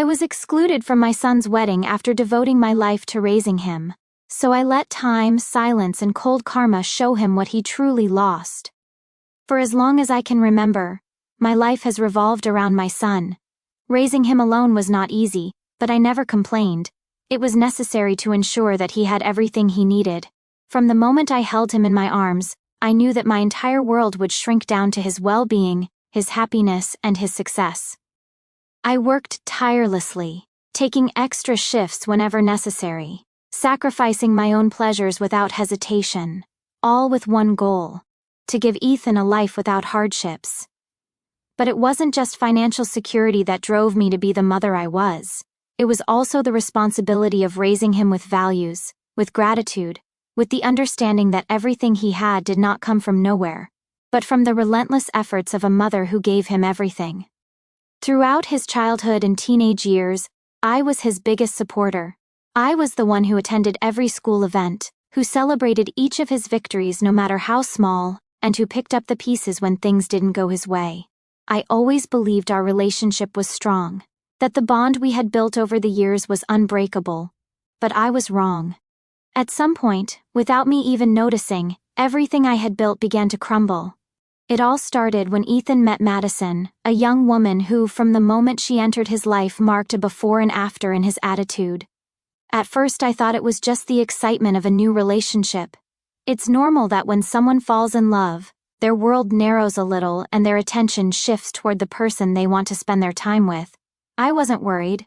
I was excluded from my son's wedding after devoting my life to raising him, so I let time, silence, and cold karma show him what he truly lost. For as long as I can remember, my life has revolved around my son. Raising him alone was not easy, but I never complained. It was necessary to ensure that he had everything he needed. From the moment I held him in my arms, I knew that my entire world would shrink down to his well-being, his happiness, and his success. I worked tirelessly, taking extra shifts whenever necessary, sacrificing my own pleasures without hesitation, all with one goal: to give Ethan a life without hardships. But it wasn't just financial security that drove me to be the mother I was. It was also the responsibility of raising him with values, with gratitude, with the understanding that everything he had did not come from nowhere, but from the relentless efforts of a mother who gave him everything. Throughout his childhood and teenage years, I was his biggest supporter. I was the one who attended every school event, who celebrated each of his victories no matter how small, and who picked up the pieces when things didn't go his way. I always believed our relationship was strong, that the bond we had built over the years was unbreakable. But I was wrong. At some point, without me even noticing, everything I had built began to crumble. It all started when Ethan met Madison, a young woman who, from the moment she entered his life, marked a before and after in his attitude. At first I thought it was just the excitement of a new relationship. It's normal that when someone falls in love, their world narrows a little and their attention shifts toward the person they want to spend their time with. I wasn't worried.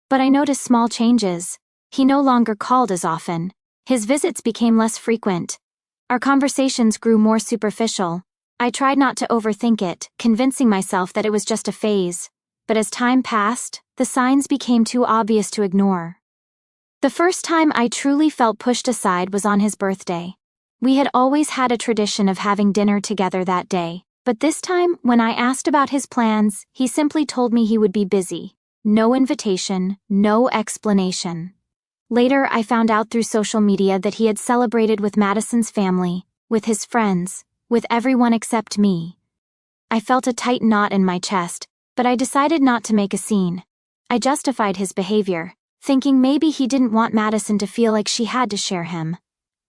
But I noticed small changes. He no longer called as often. His visits became less frequent. Our conversations grew more superficial. I tried not to overthink it, convincing myself that it was just a phase. But as time passed, the signs became too obvious to ignore. The first time I truly felt pushed aside was on his birthday. We had always had a tradition of having dinner together that day, but this time, when I asked about his plans, he simply told me he would be busy. No invitation, no explanation. Later, I found out through social media that he had celebrated with Madison's family, with his friends, with everyone except me. I felt a tight knot in my chest, but I decided not to make a scene. I justified his behavior, thinking maybe he didn't want Madison to feel like she had to share him.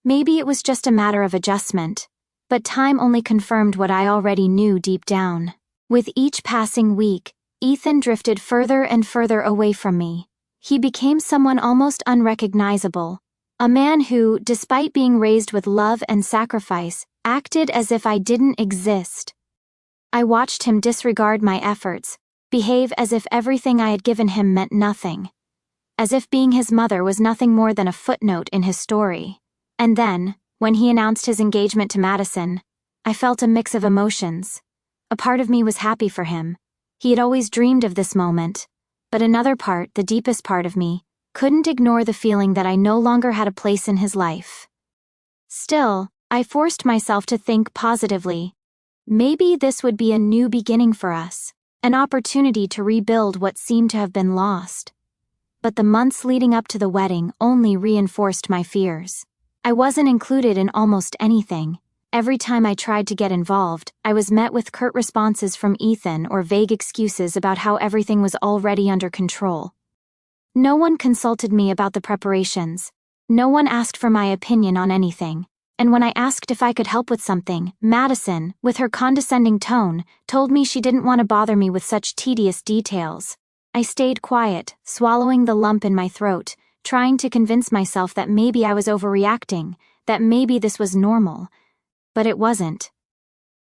Maybe it was just a matter of adjustment. But time only confirmed what I already knew deep down. With each passing week, Ethan drifted further and further away from me. He became someone almost unrecognizable, a man who, despite being raised with love and sacrifice, acted as if I didn't exist. I watched him disregard my efforts, behave as if everything I had given him meant nothing, as if being his mother was nothing more than a footnote in his story. And then, when he announced his engagement to Madison, I felt a mix of emotions. A part of me was happy for him. He had always dreamed of this moment. But another part, the deepest part of me, couldn't ignore the feeling that I no longer had a place in his life. Still, I forced myself to think positively. Maybe this would be a new beginning for us, an opportunity to rebuild what seemed to have been lost. But the months leading up to the wedding only reinforced my fears. I wasn't included in almost anything. Every time I tried to get involved, I was met with curt responses from Ethan or vague excuses about how everything was already under control. No one consulted me about the preparations. No one asked for my opinion on anything. And when I asked if I could help with something, Madison, with her condescending tone, told me she didn't want to bother me with such tedious details. I stayed quiet, swallowing the lump in my throat, trying to convince myself that maybe I was overreacting, that maybe this was normal. But it wasn't.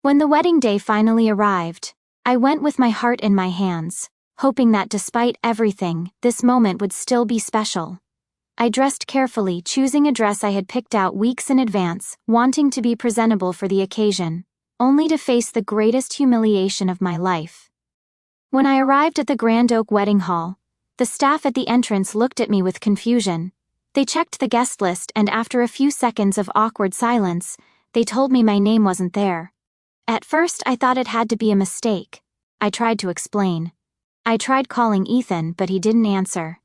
When the wedding day finally arrived, I went with my heart in my hands, hoping that despite everything, this moment would still be special. I dressed carefully, choosing a dress I had picked out weeks in advance, wanting to be presentable for the occasion, only to face the greatest humiliation of my life. When I arrived at the Grand Oak Wedding Hall, the staff at the entrance looked at me with confusion. They checked the guest list and after a few seconds of awkward silence, they told me my name wasn't there. At first I thought it had to be a mistake. I tried to explain. I tried calling Ethan, but he didn't answer.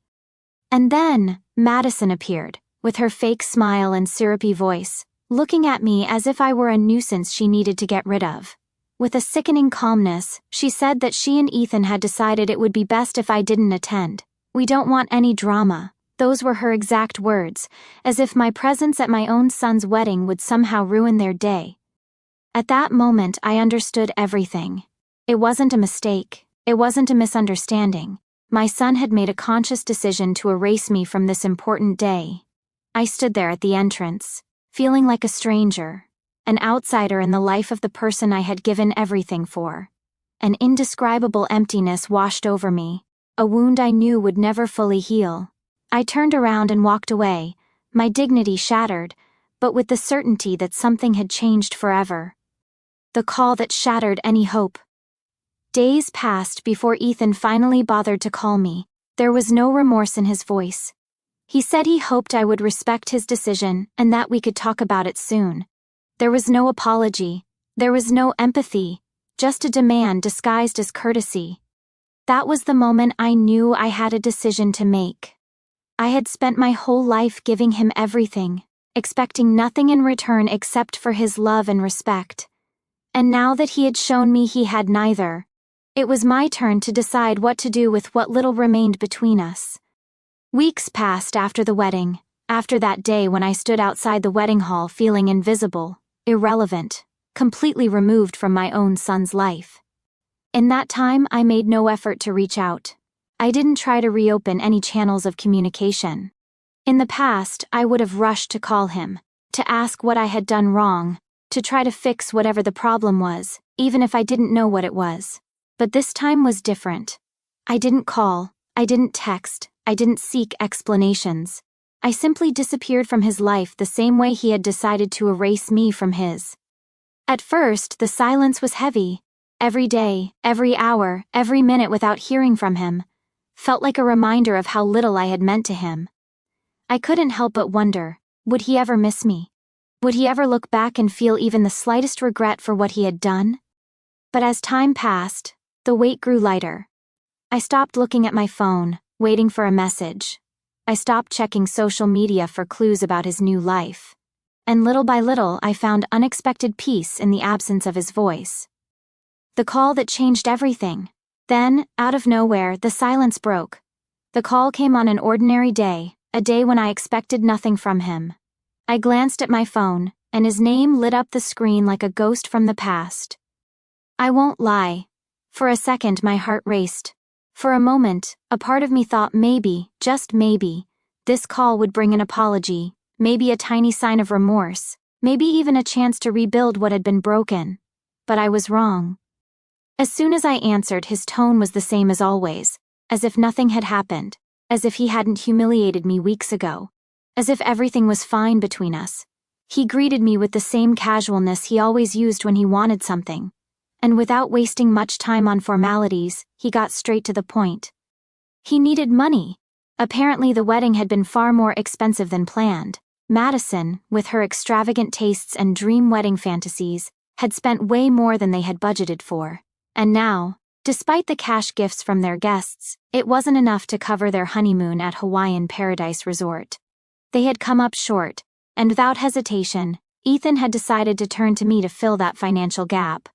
And then, Madison appeared, with her fake smile and syrupy voice, looking at me as if I were a nuisance she needed to get rid of. With a sickening calmness, she said that she and Ethan had decided it would be best if I didn't attend. "We don't want any drama." Those were her exact words, as if my presence at my own son's wedding would somehow ruin their day. At that moment, I understood everything. It wasn't a mistake. It wasn't a misunderstanding. My son had made a conscious decision to erase me from this important day. I stood there at the entrance, feeling like a stranger, an outsider in the life of the person I had given everything for. An indescribable emptiness washed over me, a wound I knew would never fully heal. I turned around and walked away, my dignity shattered, but with the certainty that something had changed forever. The call that shattered any hope. Days passed before Ethan finally bothered to call me. There was no remorse in his voice. He said he hoped I would respect his decision and that we could talk about it soon. There was no apology. There was no empathy, just a demand disguised as courtesy. That was the moment I knew I had a decision to make. I had spent my whole life giving him everything, expecting nothing in return except for his love and respect. And now that he had shown me he had neither, it was my turn to decide what to do with what little remained between us. Weeks passed after the wedding, after that day when I stood outside the wedding hall feeling invisible, irrelevant, completely removed from my own son's life. In that time, I made no effort to reach out. I didn't try to reopen any channels of communication. In the past, I would have rushed to call him, to ask what I had done wrong, to try to fix whatever the problem was, even if I didn't know what it was. But this time was different. I didn't call, I didn't text, I didn't seek explanations. I simply disappeared from his life the same way he had decided to erase me from his. At first, the silence was heavy. Every day, every hour, every minute without hearing from him felt like a reminder of how little I had meant to him. I couldn't help but wonder, would he ever miss me? Would he ever look back and feel even the slightest regret for what he had done? But as time passed, the weight grew lighter. I stopped looking at my phone, waiting for a message. I stopped checking social media for clues about his new life. And little by little, I found unexpected peace in the absence of his voice. The call that changed everything. Then, out of nowhere, the silence broke. The call came on an ordinary day, a day when I expected nothing from him. I glanced at my phone, and his name lit up the screen like a ghost from the past. I won't lie. For a second, my heart raced. For a moment, a part of me thought maybe, just maybe, this call would bring an apology, maybe a tiny sign of remorse, maybe even a chance to rebuild what had been broken. But I was wrong. As soon as I answered, his tone was the same as always, as if nothing had happened, as if he hadn't humiliated me weeks ago, as if everything was fine between us. He greeted me with the same casualness he always used when he wanted something, and without wasting much time on formalities, he got straight to the point. He needed money. Apparently the wedding had been far more expensive than planned. Madison, with her extravagant tastes and dream wedding fantasies, had spent way more than they had budgeted for. And now, despite the cash gifts from their guests, it wasn't enough to cover their honeymoon at Hawaiian Paradise Resort. They had come up short, and without hesitation, Ethan had decided to turn to me to fill that financial gap.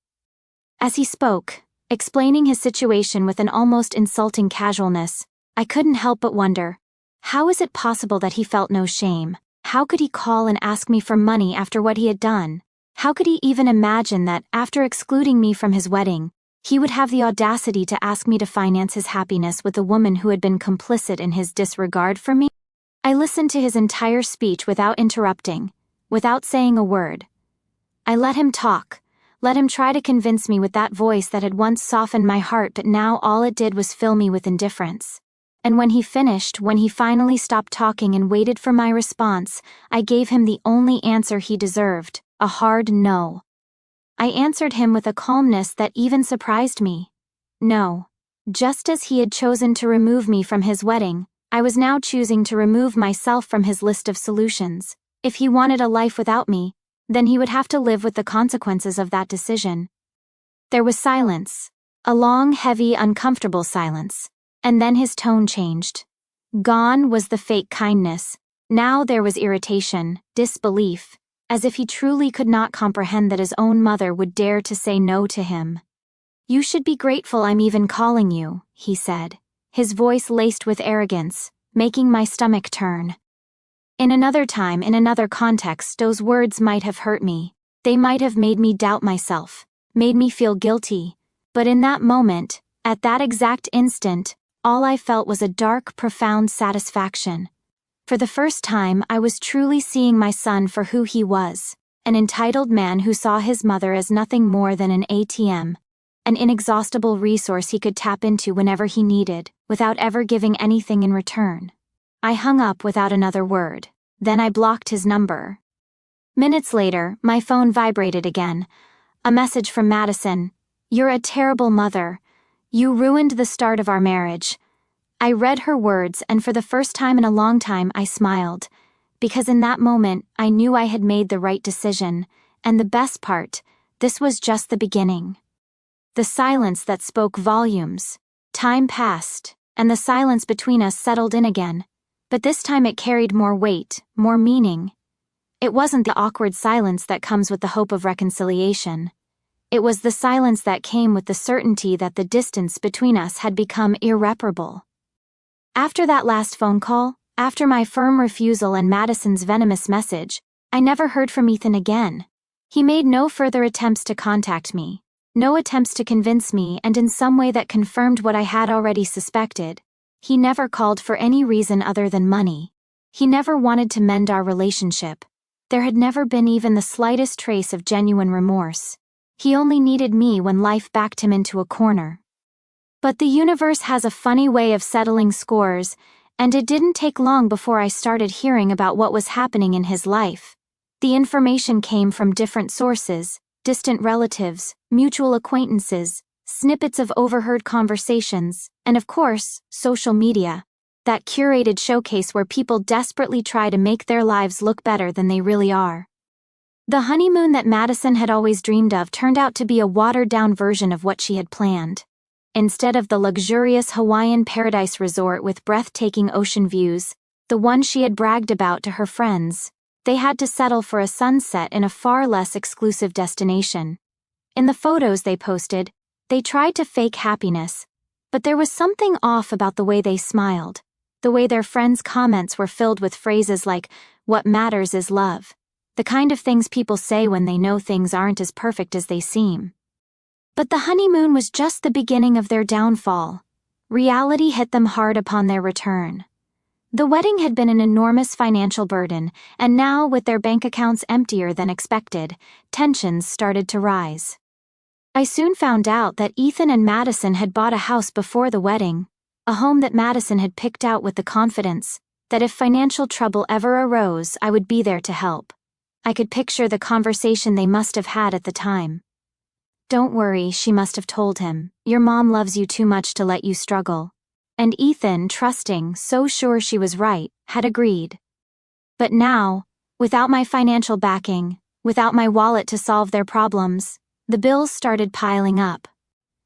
As he spoke, explaining his situation with an almost insulting casualness, I couldn't help but wonder, how is it possible that he felt no shame? How could he call and ask me for money after what he had done? How could he even imagine that, after excluding me from his wedding, he would have the audacity to ask me to finance his happiness with a woman who had been complicit in his disregard for me? I listened to his entire speech without interrupting, without saying a word. I let him talk, let him try to convince me with that voice that had once softened my heart, but now all it did was fill me with indifference. And when he finished, when he finally stopped talking and waited for my response, I gave him the only answer he deserved, a hard no. I answered him with a calmness that even surprised me. No. Just as he had chosen to remove me from his wedding, I was now choosing to remove myself from his list of solutions. If he wanted a life without me, then he would have to live with the consequences of that decision. There was silence. A long, heavy, uncomfortable silence. And then his tone changed. Gone was the fake kindness. Now there was irritation, disbelief, as if he truly could not comprehend that his own mother would dare to say no to him. "You should be grateful I'm even calling you," he said, his voice laced with arrogance, making my stomach turn. In another time, in another context, those words might have hurt me. They might have made me doubt myself, made me feel guilty. But in that moment, at that exact instant, all I felt was a dark, profound satisfaction. For the first time, I was truly seeing my son for who he was, an entitled man who saw his mother as nothing more than an ATM, an inexhaustible resource he could tap into whenever he needed, without ever giving anything in return. I hung up without another word. Then I blocked his number. Minutes later, my phone vibrated again. A message from Madison. "You're a terrible mother. You ruined the start of our marriage." I read her words, and for the first time in a long time I smiled, because in that moment I knew I had made the right decision, and the best part, this was just the beginning. The silence that spoke volumes. Time passed, and the silence between us settled in again, but this time it carried more weight, more meaning. It wasn't the awkward silence that comes with the hope of reconciliation. It was the silence that came with the certainty that the distance between us had become irreparable. After that last phone call, after my firm refusal and Madison's venomous message, I never heard from Ethan again. He made no further attempts to contact me, no attempts to convince me, and in some way that confirmed what I had already suspected. He never called for any reason other than money. He never wanted to mend our relationship. There had never been even the slightest trace of genuine remorse. He only needed me when life backed him into a corner. But the universe has a funny way of settling scores, and it didn't take long before I started hearing about what was happening in his life. The information came from different sources, distant relatives, mutual acquaintances, snippets of overheard conversations, and of course, social media, that curated showcase where people desperately try to make their lives look better than they really are. The honeymoon that Madison had always dreamed of turned out to be a watered-down version of what she had planned. Instead of the luxurious Hawaiian paradise resort with breathtaking ocean views, the one she had bragged about to her friends, they had to settle for a sunset in a far less exclusive destination. In the photos they posted, they tried to fake happiness, but there was something off about the way they smiled, the way their friends' comments were filled with phrases like, "What matters is love," the kind of things people say when they know things aren't as perfect as they seem. But the honeymoon was just the beginning of their downfall. Reality hit them hard upon their return. The wedding had been an enormous financial burden, and now, with their bank accounts emptier than expected, tensions started to rise. I soon found out that Ethan and Madison had bought a house before the wedding, a home that Madison had picked out with the confidence that if financial trouble ever arose, I would be there to help. I could picture the conversation they must have had at the time. "Don't worry," she must have told him. "Your mom loves you too much to let you struggle." And Ethan, trusting, so sure she was right, had agreed. But now, without my financial backing, without my wallet to solve their problems, the bills started piling up.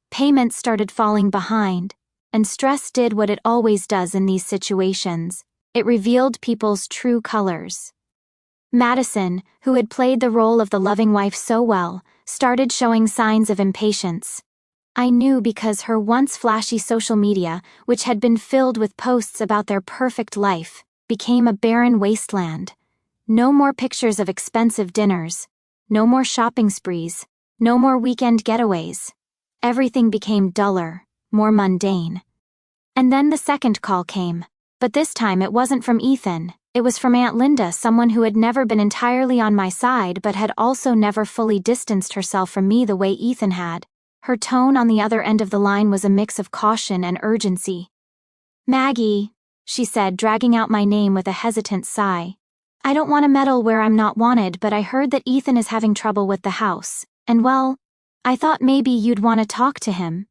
Payments started falling behind, and stress did what it always does in these situations. It revealed people's true colors. Madison, who had played the role of the loving wife so well, started showing signs of impatience. I knew because her once flashy social media, which had been filled with posts about their perfect life, became a barren wasteland. No more pictures of expensive dinners, no more shopping sprees, no more weekend getaways. Everything became duller, more mundane. And then the second call came, but this time it wasn't from Ethan. It was from Aunt Linda, someone who had never been entirely on my side but had also never fully distanced herself from me the way Ethan had. Her tone on the other end of the line was a mix of caution and urgency. "Maggie," she said, dragging out my name with a hesitant sigh. "I don't want to meddle where I'm not wanted, but I heard that Ethan is having trouble with the house, and well, I thought maybe you'd want to talk to him."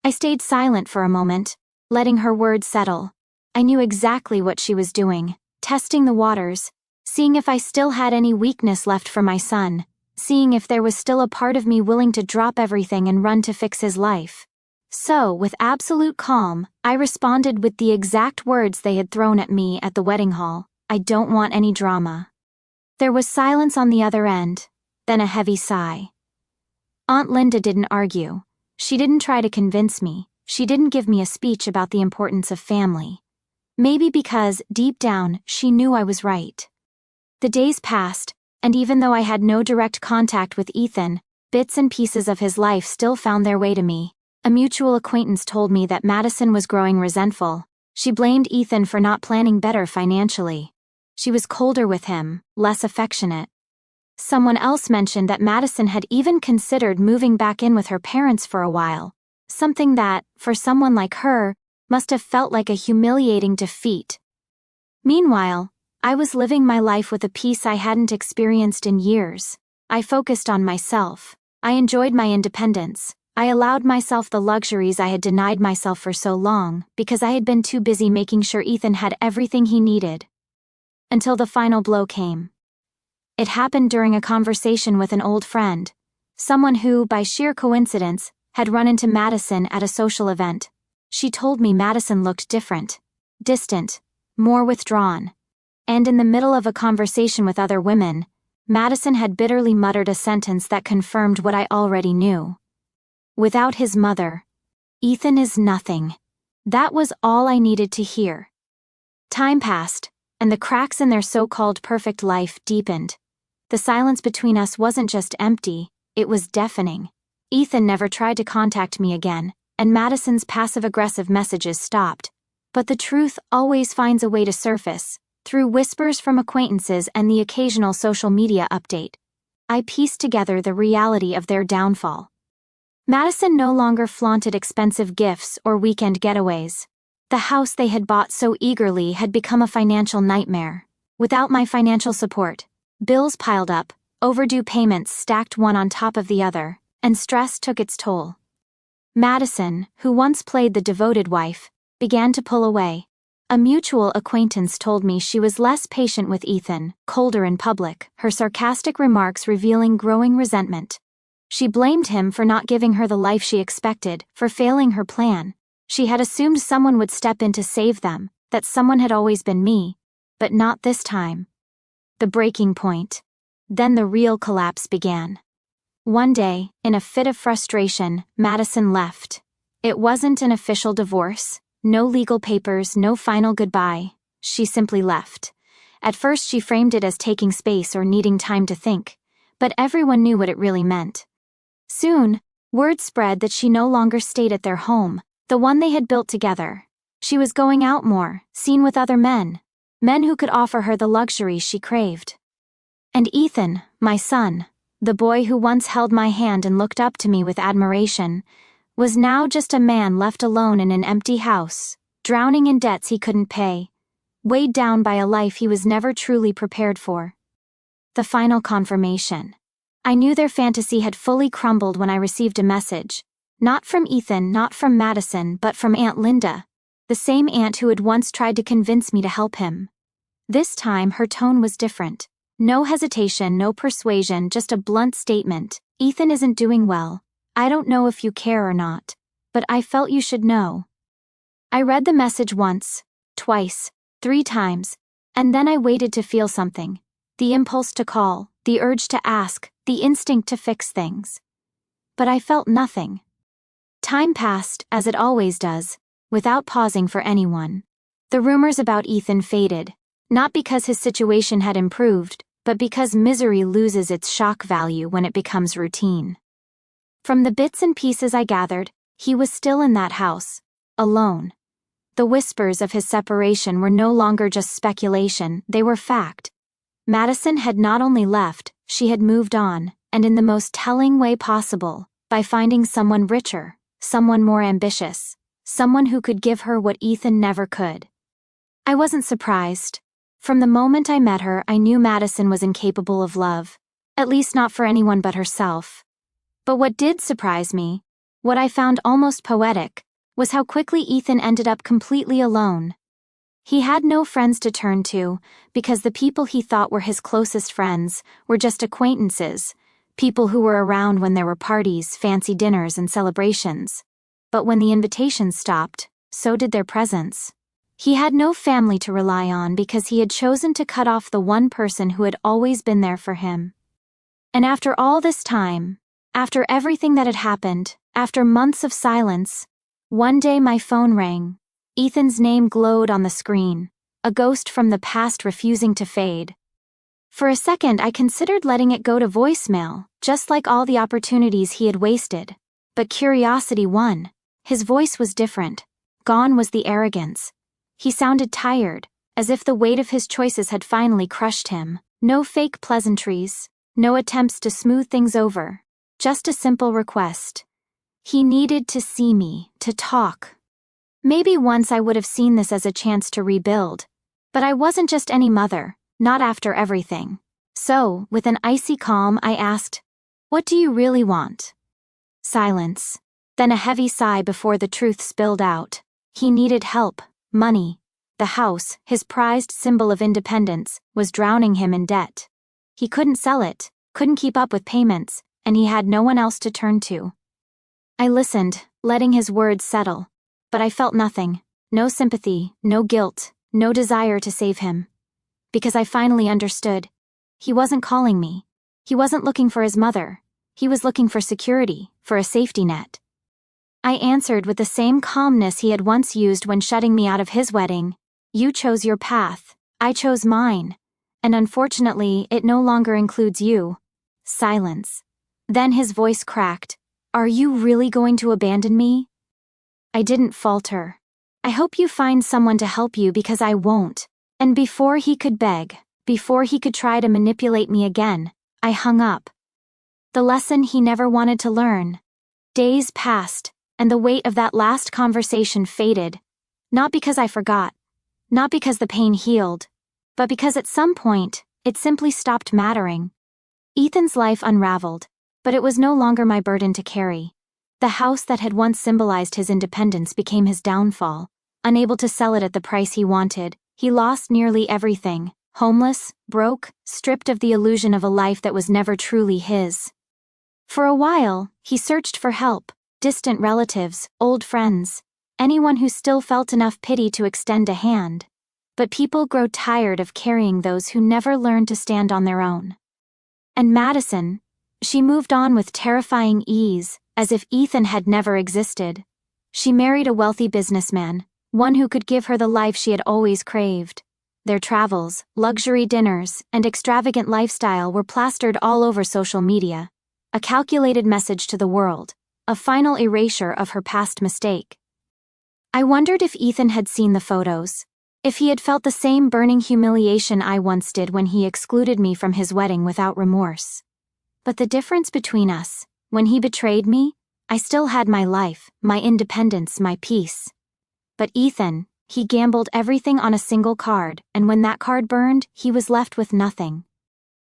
I stayed silent for a moment, letting her words settle. I knew exactly what she was doing. Testing the waters, seeing if I still had any weakness left for my son, seeing if there was still a part of me willing to drop everything and run to fix his life. So, with absolute calm, I responded with the exact words they had thrown at me at the wedding hall: "I don't want any drama." There was silence on the other end, then a heavy sigh. Aunt Linda didn't argue. She didn't try to convince me. She didn't give me a speech about the importance of family. Maybe because, deep down, she knew I was right. The days passed, and even though I had no direct contact with Ethan, bits and pieces of his life still found their way to me. A mutual acquaintance told me that Madison was growing resentful. She blamed Ethan for not planning better financially. She was colder with him, less affectionate. Someone else mentioned that Madison had even considered moving back in with her parents for a while, something that, for someone like her, must have felt like a humiliating defeat. Meanwhile, I was living my life with a peace I hadn't experienced in years. I focused on myself. I enjoyed my independence. I allowed myself the luxuries I had denied myself for so long because I had been too busy making sure Ethan had everything he needed. Until the final blow came. It happened during a conversation with an old friend, someone who, by sheer coincidence, had run into Madison at a social event. She told me Madison looked different, distant, more withdrawn. And in the middle of a conversation with other women, Madison had bitterly muttered a sentence that confirmed what I already knew. Without his mother, Ethan is nothing. That was all I needed to hear. Time passed, and the cracks in their so-called perfect life deepened. The silence between us wasn't just empty, it was deafening. Ethan never tried to contact me again, and Madison's passive-aggressive messages stopped. But the truth always finds a way to surface, through whispers from acquaintances and the occasional social media update. I pieced together the reality of their downfall. Madison no longer flaunted expensive gifts or weekend getaways. The house they had bought so eagerly had become a financial nightmare. Without my financial support, bills piled up, overdue payments stacked one on top of the other, and stress took its toll. Madison, who once played the devoted wife, began to pull away. A mutual acquaintance told me she was less patient with Ethan, colder in public, her sarcastic remarks revealing growing resentment. She blamed him for not giving her the life she expected, for failing her plan. She had assumed someone would step in to save them, that someone had always been me, but not this time. The breaking point. Then the real collapse began. One day, in a fit of frustration, Madison left. It wasn't an official divorce, no legal papers, no final goodbye. She simply left. At first she framed it as taking space or needing time to think, but everyone knew what it really meant. Soon, word spread that she no longer stayed at their home, the one they had built together. She was going out more, seen with other men who could offer her the luxuries she craved. And Ethan, my son, the boy who once held my hand and looked up to me with admiration, was now just a man left alone in an empty house, drowning in debts he couldn't pay, weighed down by a life he was never truly prepared for. The final confirmation. I knew their fantasy had fully crumbled when I received a message, not from Ethan, not from Madison, but from Aunt Linda, the same aunt who had once tried to convince me to help him. This time her tone was different. No hesitation, no persuasion, just a blunt statement. Ethan isn't doing well. I don't know if you care or not, but I felt you should know. I read the message once, twice, 3 times, and then I waited to feel something. The impulse to call, the urge to ask, the instinct to fix things. But I felt nothing. Time passed, as it always does, without pausing for anyone. The rumors about Ethan faded, not because his situation had improved, but because misery loses its shock value when it becomes routine. From the bits and pieces I gathered, he was still in that house, alone. The whispers of his separation were no longer just speculation, they were fact. Madison had not only left, she had moved on, and in the most telling way possible, by finding someone richer, someone more ambitious, someone who could give her what Ethan never could. I wasn't surprised. From the moment I met her, I knew Madison was incapable of love, at least not for anyone but herself. But what did surprise me, what I found almost poetic, was how quickly Ethan ended up completely alone. He had no friends to turn to, because the people he thought were his closest friends were just acquaintances, people who were around when there were parties, fancy dinners, and celebrations. But when the invitations stopped, so did their presence. He had no family to rely on because he had chosen to cut off the one person who had always been there for him. And after all this time, after everything that had happened, after months of silence, one day my phone rang. Ethan's name glowed on the screen, a ghost from the past refusing to fade. For a second I considered letting it go to voicemail, just like all the opportunities he had wasted. But curiosity won. His voice was different. Gone was the arrogance. He sounded tired, as if the weight of his choices had finally crushed him. No fake pleasantries, no attempts to smooth things over. Just a simple request. He needed to see me, to talk. Maybe once I would have seen this as a chance to rebuild. But I wasn't just any mother, not after everything. So, with an icy calm, I asked, "What do you really want?" Silence. Then a heavy sigh before the truth spilled out. He needed help, money. The house, his prized symbol of independence, was drowning him in debt. He couldn't sell it, couldn't keep up with payments, and he had no one else to turn to. I listened, letting his words settle. But I felt nothing. No sympathy, no guilt, no desire to save him. Because I finally understood. He wasn't calling me. He wasn't looking for his mother. He was looking for security, for a safety net. I answered with the same calmness he had once used when shutting me out of his wedding. You chose your path. I chose mine. And unfortunately, it no longer includes you. Silence. Then his voice cracked. Are you really going to abandon me? I didn't falter. I hope you find someone to help you because I won't. And before he could beg, before he could try to manipulate me again, I hung up. The lesson he never wanted to learn. Days passed, and the weight of that last conversation faded. Not because I forgot. Not because the pain healed. But because at some point, it simply stopped mattering. Ethan's life unraveled, but it was no longer my burden to carry. The house that had once symbolized his independence became his downfall. Unable to sell it at the price he wanted, he lost nearly everything. Homeless, broke, stripped of the illusion of a life that was never truly his. For a while, he searched for help, distant relatives, old friends, anyone who still felt enough pity to extend a hand. But people grow tired of carrying those who never learned to stand on their own. And Madison, she moved on with terrifying ease, as if Ethan had never existed. She married a wealthy businessman, one who could give her the life she had always craved. Their travels, luxury dinners, and extravagant lifestyle were plastered all over social media. A calculated message to the world, a final erasure of her past mistake. I wondered if Ethan had seen the photos, if he had felt the same burning humiliation I once did when he excluded me from his wedding without remorse. But the difference between us, when he betrayed me, I still had my life, my independence, my peace. But Ethan, he gambled everything on a single card, and when that card burned, he was left with nothing.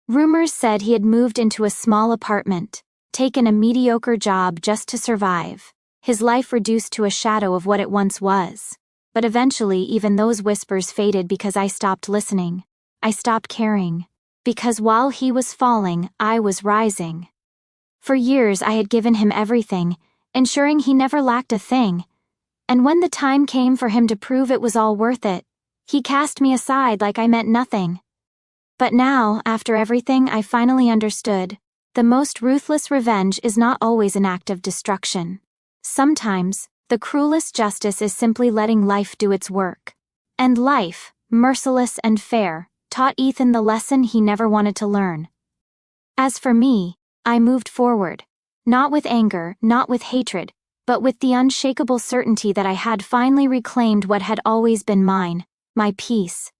Rumors said he had moved into a small apartment, taken a mediocre job just to survive, his life reduced to a shadow of what it once was. But eventually even those whispers faded because I stopped listening. I stopped caring. Because while he was falling, I was rising. For years I had given him everything, ensuring he never lacked a thing. And when the time came for him to prove it was all worth it, he cast me aside like I meant nothing. But now, after everything, I finally understood. The most ruthless revenge is not always an act of destruction. Sometimes, the cruelest justice is simply letting life do its work. And life, merciless and fair, taught Ethan the lesson he never wanted to learn. As for me, I moved forward. Not with anger, not with hatred, but with the unshakable certainty that I had finally reclaimed what had always been mine, my peace.